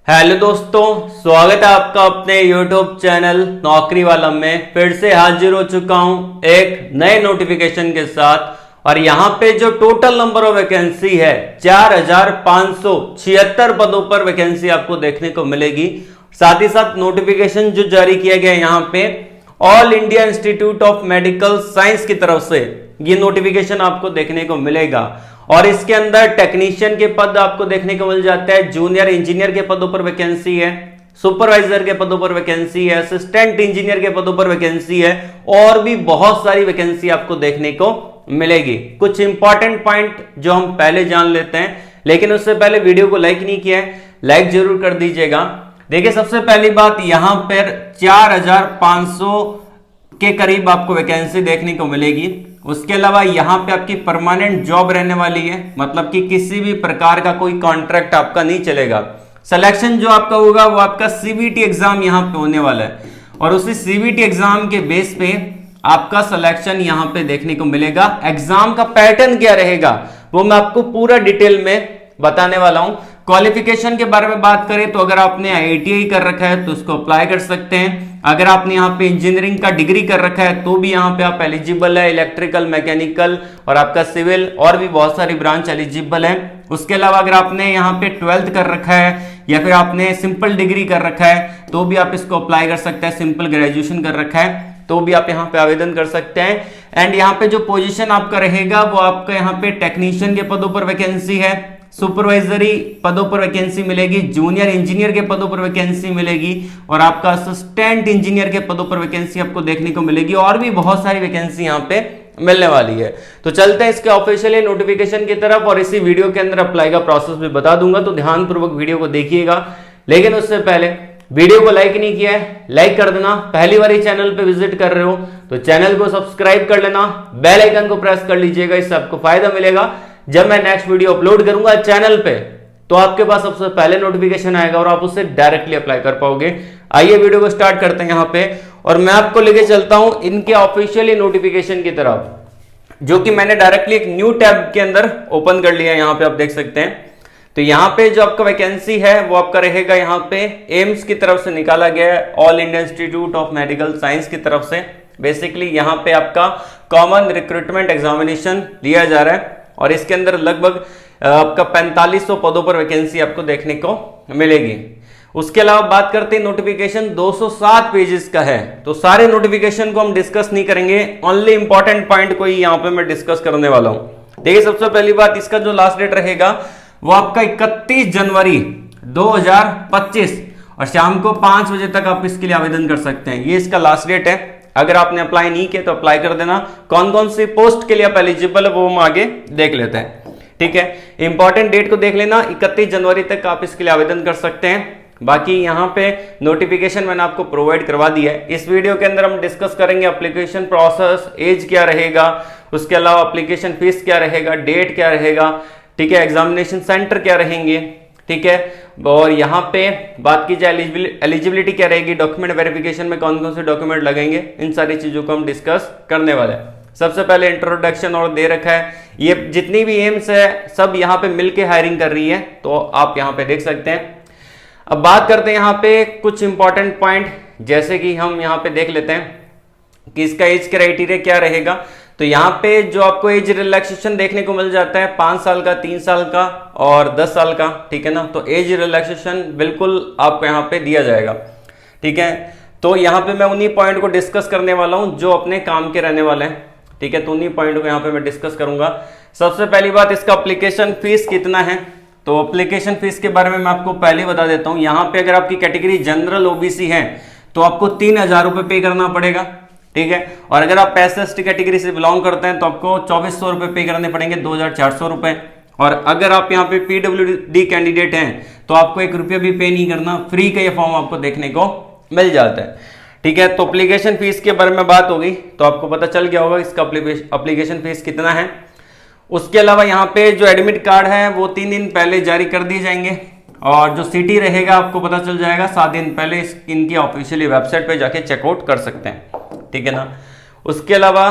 Hello दोस्तों, स्वागत है आपका अपने YouTube चैनल नौकरी वाला में। फिर से हाजिर हो चुका हूं एक नए नोटिफिकेशन के साथ। और यहां पे जो टोटल नंबर ऑफ वैकेंसी है 4576 पदों पर वैकेंसी आपको देखने को मिलेगी। साथ ही साथ नोटिफिकेशन जो जारी किया गया है यहाँ पे all India institute of medical science की तरफ से ये नोटिफिकेशन आपको देखने को मिलेगा। और इसके अंदर टेक्नीशियन के पद आपको देखने को मिल जाता है, जूनियर इंजीनियर के पदों पर वैकेंसी है, सुपरवाइजर के पदों पर वैकेंसी है, असिस्टेंट इंजीनियर के पदों पर वैकेंसी है और भी बहुत सारी वैकेंसी आपको देखने को मिलेगी। कुछ इंपॉर्टेंट पॉइंट जो हम पहले जान लेते हैं, लेकिन उससे पहले वीडियो को लाइक नहीं किया है, लाइक जरूर कर दीजिएगा। देखिए, सबसे पहली बात यहां पर 4500 के करीब आपको वैकेंसी देखने को मिलेगी। उसके अलावा यहां पे आपकी परमानेंट जॉब रहने वाली है, मतलब कि किसी भी प्रकार का कोई कॉन्ट्रैक्ट आपका नहीं चलेगा। सिलेक्शन जो आपका होगा वो आपका सीबीटी एग्जाम यहां पे होने वाला है और उसी सीबीटी एग्जाम के बेस पे आपका सिलेक्शन यहां पे देखने को मिलेगा। एग्जाम का पैटर्न क्या रहेगा वो मैं आपको पूरा डिटेल में बताने वाला हूं। क्वालिफिकेशन के बारे में बात करें तो अगर आपने आईटीआई कर रखा है तो उसको अप्लाई कर सकते हैं। अगर आपने यहाँ पे इंजीनियरिंग का डिग्री कर रखा है तो भी यहाँ पे आप एलिजिबल है। इलेक्ट्रिकल, मैकेनिकल और आपका सिविल और भी बहुत सारी ब्रांच एलिजिबल है। उसके अलावा अगर आपने यहाँ पे 12th कर रखा है या फिर आपने सिंपल डिग्री कर रखा है तो भी आप इसको अप्लाई कर सकते हैं। सिंपल ग्रेजुएशन कर रखा है तो भी आप यहाँ पे आवेदन कर सकते हैं। एंड यहाँ पे जो पोजीशन आपका रहेगा वो आपका यहाँ पे टेक्नीशियन के पदों पर वैकेंसी है, सुपरवाइजरी पदों पर वैकेंसी मिलेगी, जूनियर इंजीनियर के पदों पर वैकेंसी मिलेगी और आपका असिस्टेंट इंजीनियर के पदों पर वैकेंसी आपको देखने को मिलेगी और भी बहुत सारी वैकेंसी यहाँ पे मिलने वाली है। तो चलते हैं इसके ऑफिशियली नोटिफिकेशन की तरफ और इसी वीडियो के अंदर अप्लाई का प्रोसेस भी बता दूंगा, तो ध्यानपूर्वक वीडियो को देखिएगा। लेकिन उससे पहले वीडियो को लाइक नहीं किया है, लाइक कर देना। पहली बार ही चैनल पे विजिट कर रहे हो तो चैनल को सब्सक्राइब कर लेना, बेल आइकन को प्रेस कर लीजिएगा, इससे आपको फायदा मिलेगा। जब मैं नेक्स्ट वीडियो अपलोड करूंगा चैनल पे तो आपके पास सबसे पहले नोटिफिकेशन आएगा और आप उससे डायरेक्टली अप्लाई कर पाओगे। आइए वीडियो को स्टार्ट करते हैं यहाँ पे और मैं आपको लेके चलता हूं इनके ऑफिशियली नोटिफिकेशन की तरफ, जो कि मैंने डायरेक्टली एक न्यू टैब के अंदर ओपन कर लिया है। यहाँ पे आप देख सकते हैं। तो यहाँ पे जो आपका वैकेंसी है वो आपका रहेगा यहाँ पे एम्स की तरफ से निकाला गया है, all India institute of medical science की तरफ से। बेसिकली यहाँ पे आपका कॉमन रिक्रूटमेंट एग्जामिनेशन लिया जा रहा है और इसके अंदर लगभग आपका 4500 पदों पर वैकेंसी आपको देखने को मिलेगी। उसके अलावा बात करते हैं, नोटिफिकेशन 207 पेजेस का है, तो सारे नोटिफिकेशन को हम डिस्कस नहीं करेंगे, ओनली इंपॉर्टेंट पॉइंट को ही यहाँ पे मैं डिस्कस करने वाला हूं। देखिए, सबसे पहली बात, इसका जो लास्ट डेट रहेगा वो आपका 31 जनवरी 2025 और शाम को 5 बजे तक आप इसके लिए आवेदन कर सकते हैं। ये इसका लास्ट डेट है। अगर आपने अप्लाई नहीं किया तो अप्लाई कर देना। कौन कौन सी पोस्ट के लिए आप एलिजिबल है वो हम आगे देख लेते हैं, ठीक है। इंपॉर्टेंट डेट को देख लेना, 31 जनवरी तक आप इसके लिए आवेदन कर सकते हैं। बाकी यहाँ पे नोटिफिकेशन मैंने आपको प्रोवाइड करवा दिया है। इस वीडियो के अंदर हम डिस्कस करेंगे एप्लीकेशन प्रोसेस, एज क्या रहेगा, उसके अलावा एप्लीकेशन फीस क्या रहेगा, डेट क्या रहेगा, ठीक है, एग्जामिनेशन सेंटर क्या रहेंगे, ठीक है। और यहाँ पे बात की जाए एलिजिबिलिटी क्या रहेगी, डॉक्यूमेंट वेरिफिकेशन में कौन कौन से डॉक्यूमेंट लगेंगे, इन सारी चीजों को हम डिस्कस करने वाले हैं। सबसे पहले इंट्रोडक्शन और दे रखा है, ये जितनी भी एम्स है सब यहाँ पे मिलके हायरिंग कर रही है, तो आप यहाँ पे देख सकते हैं। अब बात करते हैं यहाँ पे कुछ इंपॉर्टेंट पॉइंट, जैसे कि हम यहाँ पे देख लेते हैं कि इसका एज क्राइटेरिया क्या रहेगा। तो यहाँ पे जो आपको एज रिलैक्सेशन देखने को मिल जाता है 5 साल का, 3 साल का और 10 साल का, ठीक है ना। तो एज रिलैक्सेशन बिल्कुल आपको यहाँ पे दिया जाएगा, ठीक है। तो यहाँ पे मैं उन्हीं पॉइंट को डिस्कस करने वाला हूँ जो अपने काम के रहने वाले हैं, ठीक है। तो उन्हीं पॉइंट को यहाँ पे मैं डिस्कस करूंगा। सबसे पहली बात, इसका एप्लीकेशन फीस कितना है। तो एप्लीकेशन फीस के बारे में मैं आपको पहले बता देता हूँ। यहाँ पे अगर आपकी कैटेगरी जनरल ओबीसी है तो आपको 3000 रुपये पे करना पड़ेगा, ठीक है। और अगर आप एससी कैटेगरी से बिलोंग करते हैं तो आपको 2400 रुपये पे करने पड़ेंगे, 2400 रुपये। और अगर आप यहाँ पे पीडब्ल्यूडी कैंडिडेट हैं तो आपको 1 रुपया भी पे नहीं करना, फ्री का ये फॉर्म आपको देखने को मिल जाता है, ठीक है। तो एप्लीकेशन फीस के बारे में बात होगी तो आपको पता चल गया होगा इसका एप्लीकेशन फीस कितना है। उसके अलावा यहाँ पे जो एडमिट कार्ड है वो 3 दिन पहले जारी कर दिए जाएंगे और जो सिटी रहेगा आपको पता चल जाएगा 7 दिन पहले। इनकी ऑफिशियली वेबसाइट पे जाके चेकआउट कर सकते हैं, ठीक है ना। उसके अलावा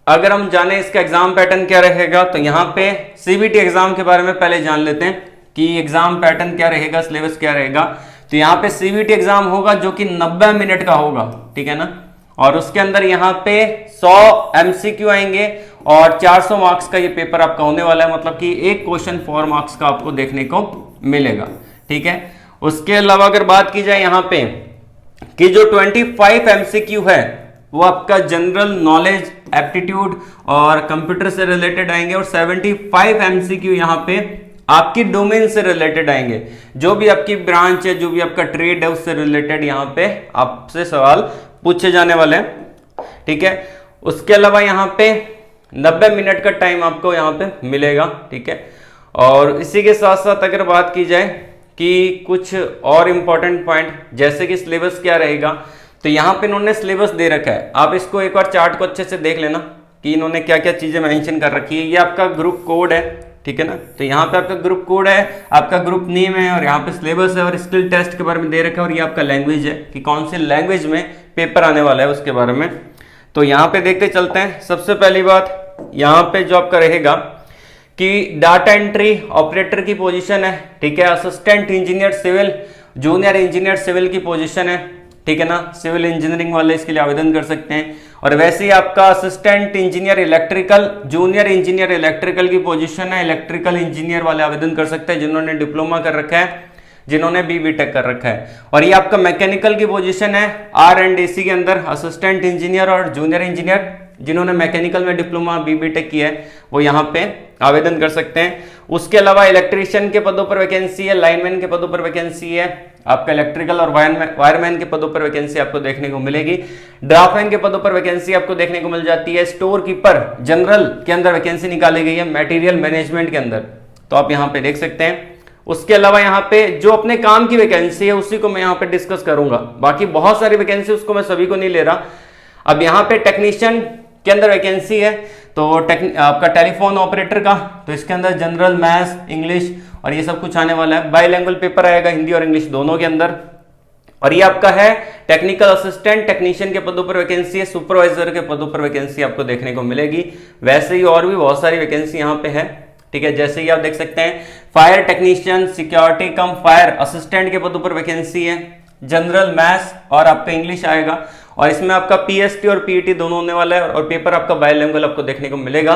अगर हम जाने इसका एग्जाम पैटर्न क्या रहेगा तो यहाँ पे सीबीटी एग्जाम के बारे में पहले जान लेते हैं कि एग्जाम पैटर्न क्या रहेगा, सिलेबस क्या रहेगा। तो यहाँ पे सीवीटी एग्जाम होगा जो कि 90 मिनट का होगा, ठीक है ना। और उसके अंदर यहाँ पे 100 एमसीक्यू आएंगे और 400 मार्क्स का ये पेपर आपका होने वाला है, मतलब कि एक क्वेश्चन 4 मार्क्स का आपको देखने को मिलेगा, ठीक है। उसके अलावा अगर बात की जाए यहाँ पे कि जो 25 एमसीक्यू है वो आपका जनरल नॉलेज, एप्टीट्यूड और कंप्यूटर से रिलेटेड आएंगे और 75 एमसीक्यू यहाँ पे आपकी डोमेन से रिलेटेड आएंगे। जो भी आपकी ब्रांच है, जो भी आपका ट्रेड है, उससे रिलेटेड यहाँ पे आपसे सवाल पूछे जाने वाले हैं, ठीक है। उसके अलावा यहाँ पे 90 मिनट का टाइम आपको यहाँ पे मिलेगा, ठीक है। और इसी के साथ साथ अगर बात की जाए कि कुछ और इंपॉर्टेंट पॉइंट जैसे कि सिलेबस क्या रहेगा, तो यहाँ पे इन्होंने सिलेबस दे रखा है। आप इसको एक बार चार्ट को अच्छे से देख लेना कि इन्होंने क्या क्या चीजें मेंशन कर रखी है। ये आपका ग्रुप कोड है, ठीक है ना। तो यहाँ पे आपका ग्रुप कोड है, आपका ग्रुप नेम है और यहाँ पे सिलेबस है और स्किल टेस्ट के बारे में दे रखा है और ये आपका लैंग्वेज है कि कौन सी लैंग्वेज में पेपर आने वाला है उसके बारे में। तो यहाँ पे देखते चलते हैं। सबसे पहली बात यहाँ पे जो आपका रहेगा कि डाटा एंट्री ऑपरेटर की पोजीशन है, ठीक है। Assistant engineer civil, junior engineer civil की पोजीशन है, ठीक है ना। सिविल इंजीनियरिंग वाले इसके लिए आवेदन कर सकते हैं। और वैसे ही आपका assistant engineer electrical, junior engineer electrical की पोजीशन है। इलेक्ट्रिकल इंजीनियर वाले आवेदन कर सकते हैं जिन्होंने डिप्लोमा कर रखा है, जिन्होंने बीटेक कर रखा है। और ये आपका मैकेनिकल की पोजीशन है R&AC के अंदर। असिस्टेंट इंजीनियर और जूनियर इंजीनियर जिन्होंने मैकेनिकल में डिप्लोमा बीटेक किया है वो यहाँ पे आवेदन कर सकते हैं। उसके अलावा इलेक्ट्रीशियन के पदों पर वैकेंसी है, लाइनमैन के पदों पर वैकेंसी है, आपका इलेक्ट्रिकल और वायरमैन के पदों पर वैकेंसी आपको देखने को मिलेगी। ड्राफ्टमैन के पदों पर वैकेंसी आपको देखने को मिल जाती है। स्टोर कीपर जनरल के अंदर वैकेंसी निकाली गई है, मटेरियल मैनेजमेंट के अंदर, तो आप यहाँ पे देख सकते हैं। उसके अलावा यहाँ पे जो अपने काम की वैकेंसी है उसी को मैं यहाँ पे डिस्कस करूंगा। बाकी बहुत सारी वैकेंसी उसको मैं सभी को नहीं ले रहा। अब यहाँ पे टेक्नीशियन के अंदर वैकेंसी है, तो आपका टेलीफोन ऑपरेटर का, तो इसके अंदर जनरल, मैथ्स, इंग्लिश और ये सब कुछ आने वाला है। बाइलैंग्वेज पेपर आएगा, हिंदी और इंग्लिश दोनों के अंदर। और ये आपका है टेक्निकल असिस्टेंट टेक्नीशियन के पदों पर वैकेंसी है। सुपरवाइजर के पदों पर वैकेंसी आपको देखने को मिलेगी। वैसे ही और भी बहुत सारी वैकेंसी यहाँ पे है, ठीक है। जैसे ही आप देख सकते हैं फायर टेक्नीशियन, सिक्योरिटी कम फायर असिस्टेंट के पदों पर वैकेंसी है। जनरल, मैथ्स और आपका इंग्लिश आएगा और इसमें आपका पीएसटी और पीईटी दोनों होने वाला है और पेपर आपका बाइलैंग्वेज आपको देखने को मिलेगा।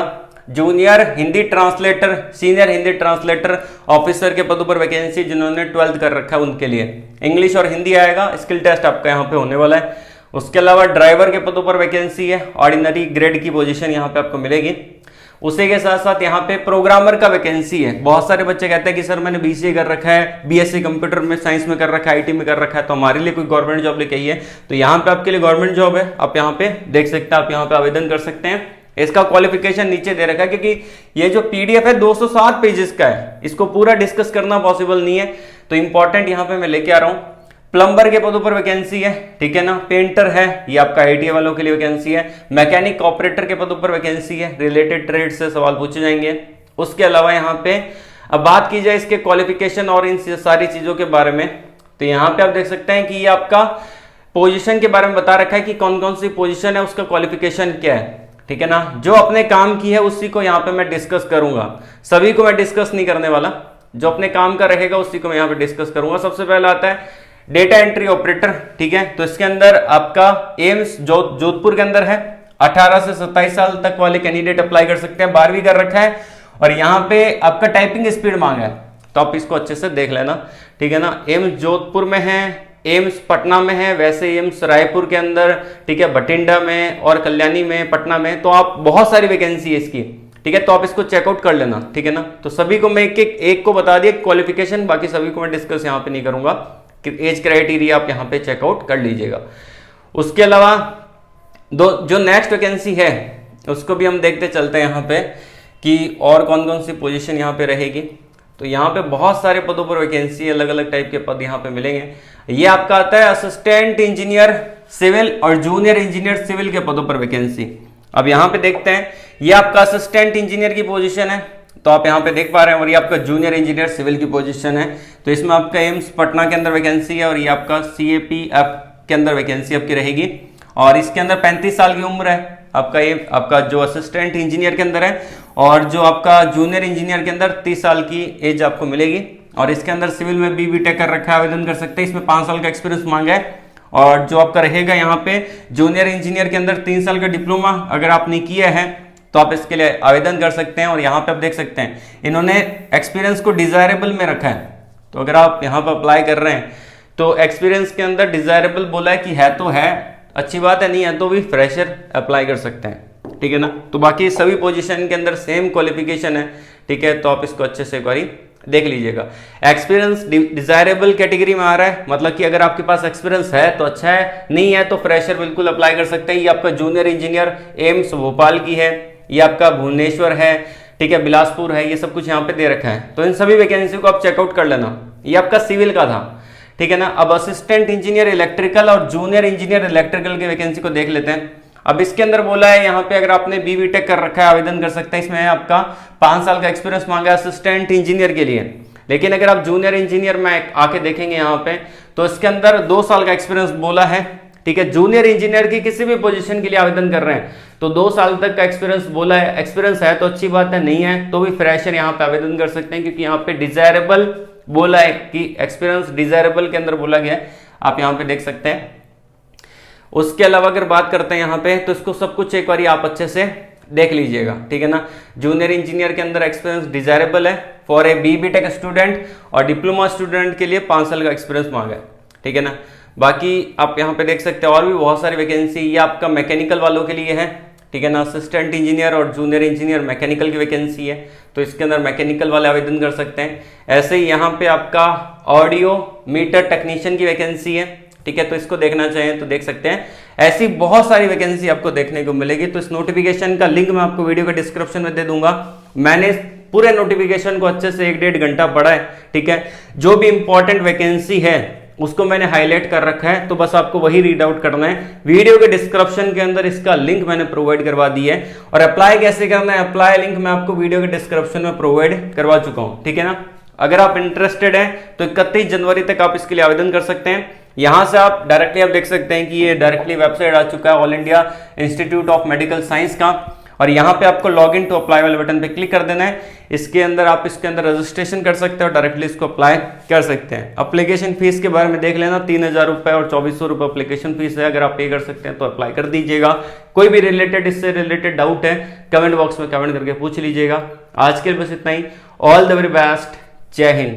Junior Hindi translator, senior Hindi translator officer के पदों पर वैकेंसी जिन्होंने 12th कर रखा है उनके लिए इंग्लिश और हिंदी आएगा। स्किल टेस्ट आपका यहाँ पे होने वाला है। उसके अलावा ड्राइवर के पदों पर वैकेंसी है, ऑर्डिनरी ग्रेड की पोजीशन यहाँ पे आपको मिलेगी। उसी के साथ साथ यहाँ पे प्रोग्रामर का वैकेंसी है। बहुत सारे बच्चे कहते हैं कि सर मैंने बीसीए कर रखा है, बीएससी कंप्यूटर में साइंस में कर रखा है, आईटी में कर रखा है, तो हमारे लिए कोई गवर्नमेंट जॉब लेके आइए। तो यहाँ पे आपके लिए गवर्नमेंट जॉब है, आप यहाँ पे देख सकते हैं, आप यहाँ पे आवेदन कर सकते हैं। इसका क्वालिफिकेशन नीचे दे रखा है क्योंकि ये जो पीडीएफ है 207 पेजेस का है, इसको पूरा डिस्कस करना पॉसिबल नहीं है, तो इंपॉर्टेंट यहाँ पे मैं लेके आ रहा हूँ। प्लम्बर के पदों पर वैकेंसी है, ठीक है ना। पेंटर है, ये आपका आईटीआई वालों के लिए वैकेंसी है। मैकेनिक ऑपरेटर के पदों पर वैकेंसी है, रिलेटेड ट्रेड से सवाल पूछे जाएंगे। उसके अलावा यहाँ पे अब बात की जाए इसके क्वालिफिकेशन और इन सारी चीजों के बारे में, तो यहाँ पे आप देख सकते हैं कि ये आपका पोजीशन के बारे में बता रखा है कि कौन कौन सी पोजीशन है, उसका क्वालिफिकेशन क्या है, ठीक है ना। जो अपने काम की है उसी को यहाँ पे मैं डिस्कस करूंगा, सभी को मैं डिस्कस नहीं करने वाला। जो अपने काम का रहेगा उसी को मैं यहाँ पे डिस्कस करूंगा। सबसे पहला आता है डेटा एंट्री ऑपरेटर, ठीक है। तो इसके अंदर आपका एम्स जोधपुर के अंदर है। 18 से 27 साल तक वाले कैंडिडेट अप्लाई कर सकते हैं, 12वीं कर रखा है और यहाँ पे आपका टाइपिंग स्पीड मांगा है, तो आप इसको अच्छे से देख लेना, ठीक है ना। एम्स जोधपुर में है, एम्स पटना में है, वैसे एम्स रायपुर के अंदर, ठीक है, बठिंडा में और कल्याणी में, पटना में, तो आप बहुत सारी वैकेंसी है इसकी, ठीक है। तो आप इसको चेकआउट कर लेना, ठीक है ना। तो सभी को मैं एक को बता दिया क्वालिफिकेशन, बाकी सभी को मैं डिस्कस यहाँ पे नहीं करूंगा कि एज क्राइटेरिया आप यहाँ पे चेकआउट कर लीजिएगा। उसके अलावा जो नेक्स्ट वैकेंसी है उसको भी हम देखते चलते हैं यहाँ पे कि और कौन कौन सी पोजीशन यहाँ पे रहेगी। तो यहाँ पे बहुत सारे पदों पर वैकेंसी, अलग अलग टाइप के पद यहाँ पे मिलेंगे। ये आपका आता है असिस्टेंट इंजीनियर सिविल और जूनियर इंजीनियर सिविल के पदों पर वैकेंसी। अब यहाँ पे देखते हैं, ये आपका असिस्टेंट इंजीनियर की पोजीशन है, तो आप यहाँ पे देख पा रहे हैं, और ये आपका जूनियर इंजीनियर सिविल की पोजीशन है। तो इसमें आपका एम्स पटना के अंदर वैकेंसी है और ये आपका CAPF के अंदर वैकेंसी आपकी रहेगी और इसके अंदर 35 साल की उम्र है आपका जो असिस्टेंट इंजीनियर के अंदर है, और जो आपका जूनियर इंजीनियर के अंदर 30 साल की एज आपको मिलेगी, और इसके अंदर सिविल में BTech कर रखा है, आवेदन कर सकते हैं। इसमें 5 साल का एक्सपीरियंस मांगा है और जो आपका रहेगा यहाँ पे जूनियर इंजीनियर के अंदर 3 साल का डिप्लोमा अगर आपने किया है तो आप इसके लिए आवेदन कर सकते हैं। और यहाँ पे आप देख सकते हैं इन्होंने एक्सपीरियंस को डिजायरेबल में रखा है, तो अगर आप यहाँ पर अप्लाई कर रहे हैं तो एक्सपीरियंस के अंदर डिजायरेबल बोला है कि है तो है, अच्छी बात है, नहीं है तो भी फ्रेशर अप्लाई कर सकते हैं, ठीक है ना। तो बाकी सभी पोजीशन के अंदर सेम क्वालिफिकेशन है, ठीक है, तो आप इसको अच्छे से एक बारी देख लीजिएगा। एक्सपीरियंस डिजायरेबल कैटेगरी में आ रहा है, मतलब कि अगर आपके पास एक्सपीरियंस है तो अच्छा है, नहीं है तो फ्रेशर बिल्कुल अप्लाई कर सकते हैं। ये आपका जूनियर इंजीनियर एम्स भोपाल की है, ये आपका भुवनेश्वर है, ठीक है, बिलासपुर है, ये सब कुछ यहाँ पे दे रखा है। तो इन सभी वैकेंसी को आप चेकआउट कर लेना। ये आपका सिविल का था, ठीक है ना। अब असिस्टेंट इंजीनियर इलेक्ट्रिकल और जूनियर इंजीनियर इलेक्ट्रिकल की वैकेंसी को देख लेते हैं। अब इसके अंदर बोला है यहाँ पे अगर आपने BTech कर रखा है आवेदन कर सकते हैं। इसमें आपका 5 साल का एक्सपीरियंस मांगा है असिस्टेंट इंजीनियर के लिए, लेकिन अगर आप जूनियर इंजीनियर में आके देखेंगे यहाँ पे तो इसके अंदर 2 साल का एक्सपीरियंस बोला है, ठीक है। जूनियर इंजीनियर की किसी भी पोजीशन के लिए आवेदन कर रहे हैं तो 2 साल तक का एक्सपीरियंस बोला है। एक्सपीरियंस है तो अच्छी बात है, नहीं है तो भी फ्रेशर यहाँ पे आवेदन कर सकते हैं, क्योंकि यहाँ पे डिजायरेबल बोला है कि एक्सपीरियंस डिजायरेबल के अंदर बोला गया है, आप यहाँ पे देख सकते हैं। उसके अलावा अगर बात करते हैं यहाँ पे तो इसको सब कुछ एक बार आप अच्छे से देख लीजिएगा, ठीक है ना। जूनियर इंजीनियर के अंदर एक्सपीरियंस डिजायरेबल है फॉर ए BTech स्टूडेंट और डिप्लोमा स्टूडेंट के लिए 5 साल का एक्सपीरियंस मांगा है, ठीक है ना। बाकी आप यहाँ पे देख सकते हैं और भी बहुत सारी वैकेंसी, ये आपका मैकेनिकल वालों के लिए है, ठीक है ना। असिस्टेंट इंजीनियर और जूनियर इंजीनियर मैकेनिकल की वैकेंसी है, तो इसके अंदर मैकेनिकल वाले आवेदन कर सकते हैं। ऐसे ही यहाँ पे आपका ऑडियो मीटर टेक्नीशियन की वैकेंसी है, ठीक है, तो इसको देखना चाहें तो देख सकते हैं। ऐसी बहुत सारी वैकेंसी आपको देखने को मिलेगी। तो इस नोटिफिकेशन का लिंक मैं आपको वीडियो के डिस्क्रिप्शन में दे दूंगा। मैंने पूरे नोटिफिकेशन को अच्छे से 1-1.5 घंटा पढ़ा है, ठीक है। जो भी इंपॉर्टेंट वैकेंसी है उसको मैंने हाईलाइट कर रखा है, तो बस आपको वही रीड आउट करना है। वीडियो के डिस्क्रिप्शन के अंदर इसका लिंक मैंने प्रोवाइड करवा दिया है। और अप्लाई कैसे करना है, अप्लाई लिंक मैं आपको वीडियो के डिस्क्रिप्शन में प्रोवाइड करवा चुका हूं, ठीक है ना। अगर आप इंटरेस्टेड हैं तो 31 जनवरी तक आप इसके लिए आवेदन कर सकते हैं। यहां से आप डायरेक्टली आप देख सकते हैं कि ये डायरेक्टली वेबसाइट आ चुका है all India institute of medical science का, और यहाँ पे आपको लॉग इन टू अप्लाई वाले बटन पे क्लिक कर देना है। इसके अंदर आप इसके अंदर रजिस्ट्रेशन कर सकते हैं और डायरेक्टली इसको अप्लाई कर सकते हैं। अप्लीकेशन फीस के बारे में देख लेना, 3000 रुपए और 2400 रुपए अप्लीकेशन फीस है। अगर आप पे कर सकते हैं तो अप्लाई कर दीजिएगा। कोई भी इससे रिलेटेड डाउट है कमेंट बॉक्स में कमेंट करके पूछ लीजिएगा। आज के लिए बस इतना ही। ऑल द वेरी बेस्ट, जय हिंद।